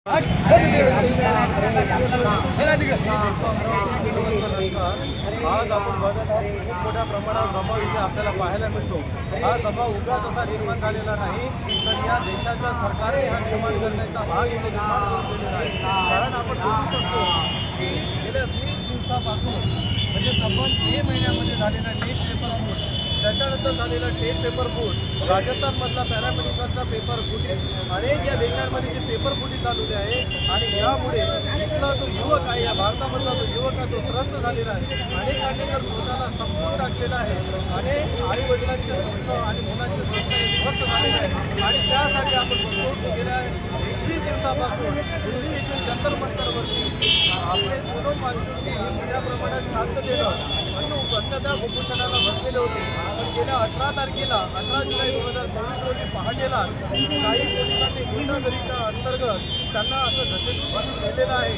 आज आपण बघत आहोत खूप मोठ्या प्रमाणावर दबाव इथे आपल्याला पाहायला मिळतो। हा दबाव उगाच असा निर्माण झालेला नाही, तर या देशाच्या सरकारने हा निर्माण करण्याचा भाग इथे निर्माण करून दिलेला आहे। कारण आपण बघू शकतो की गेल्या 20 दिवसापासून म्हणजे तब्बल 6 महिन्यामध्ये झालेला नीट पेपर फूट, त्याच्यानंतर झालेला टेट पेपर फूट, राजस्थानमधला पॅरामेडिकलचा पेपर फुटी, अनेक या देशांमध्ये जे पेपर फुटी चालवले आहे आणि यामुळे इथला जो युवक आहे, या भारतामधला जो युवक आहे तो त्रस्त झालेला आहे। अनेकांनी तर स्वतःला संपवून टाकलेला आहे, अनेक आई वडिलांचे स्वप्न आणि मुलांचे स्वप्न ध्वस्त झालेले आहे। आणि त्यासाठी आपण बघतो की गेल्या 21 दिवसापासून दिल्ली येथील जंतर मंतरवरती आपले सोनम वांचुकनी मोठ्या प्रमाणात शांततेनं अन्नदा उपोषणाला बसलेले होते। पण गेल्या 18 तारखेला 18 जुलै 2024 रोजी पहाटेला काही पोलिसांनी गुंडागरीच्या अंतर्गत त्यांना असं धसेटून केलेलं आहे।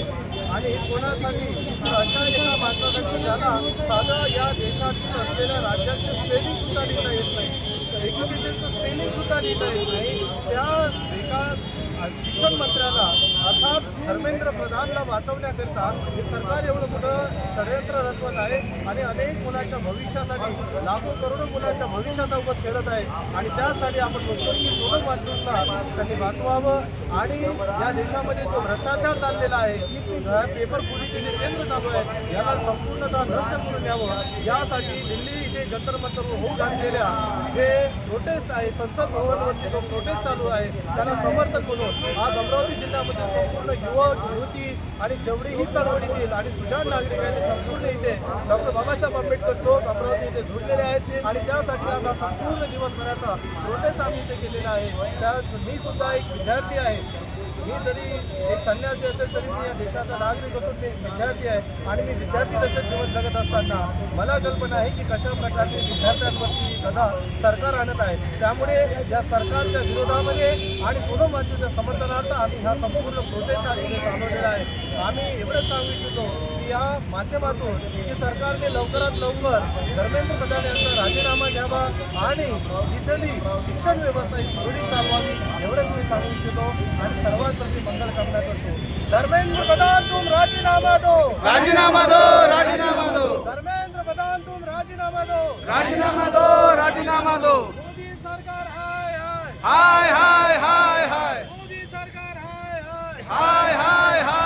आणि कोणासाठी अशा एका माणसासाठी ज्याला साधं या देशातील असलेल्या राज्याचे स्पेलिंग सुद्धा लिहिता येत नाही, एज्युकेशनचं स्पेलिंग सुद्धा लिहिता येत नाही, त्या एका शिक्षण मंत्र्याला अर्थात धर्मेंद्र प्रधानला वाचवण्याकरिता हे सरकार एवढं मोठं षडयंत्र रचवत आहे आणि अनेक मुलांच्या भविष्यासाठी लाखो करोडो मुलांच्या भविष्यासोबत खेळत आहे। आणि त्यासाठी आपण बघतो की सोनम वांचुकला त्यांनी वाचवावं आणि या देशामध्ये जो भ्रष्टाचार चाललेला आहे, पेपर फुटीचे जे केंद्र चालू आहे याला संपूर्णतः नष्ट करून द्यावं, यासाठी दिल्ली इथे जंतर मंतरवर होऊ घातलेल्या जे प्रोटेस्ट आहे, संसद भवनवरती जो प्रोटेस्ट चालू आहे त्याला समर्थन म्हणून आज अमरावती जिल्ह्यामध्ये संपूर्ण युवक युवती आणि जेवढेही चळवळीतील आणि सुजाण नागरिक आहेत संपूर्ण इथे डॉक्टर बाबासाहेब आंबेडकर चौक अमरावती इथे जोडलेले आहेत। आणि त्यासाठी आज हा संपूर्ण दिवसभराचा प्रोटेस्ट आम्ही इथे केलेला आहे। त्यात मी सुद्धा एक विद्यार्थी आहे, मी जरी एक संन्यासी असेल तरी मी या देशाचा नागरिक असून मी विद्यार्थी आहे आणि मी विद्यार्थी दशेत जीवन जगत असताना मला कल्पना आहे की कशा प्रकारे विद्यार्थ्यांवरती गदा सरकार आणत आहे। त्यामुळे या सरकारच्या विरोधामध्ये आणि सोनम वांचुकच्या समर्थनार्थ आम्ही हा संपूर्ण प्रोटेस्ट आज इथे चालवलेला आहे। आम्ही एवढंच सांगू इच्छितो की या माध्यमातून की सरकारने लवकरात लवकर धर्मेंद्र प्रधान यांचा राजीनामा घ्यावा आणि इथली शिक्षण व्यवस्था ही सुरळीत चालवावी, एवढंच मी सांगू इच्छितो आणि सर्वांप्रती मंगल कामना करतो। धर्मेंद्र प्रधान तुम राजीनामा दो, राजीनामा दो, राजीनामा दो, धर्मेंद्र प्रधान तुम राजीनामा दो, राजीनामा दो, राजीनामा दो। मोदी सरकार हाय हाय हाय हाय हाय हाय मोदी सरकार हाय हाय हाय हाय हाय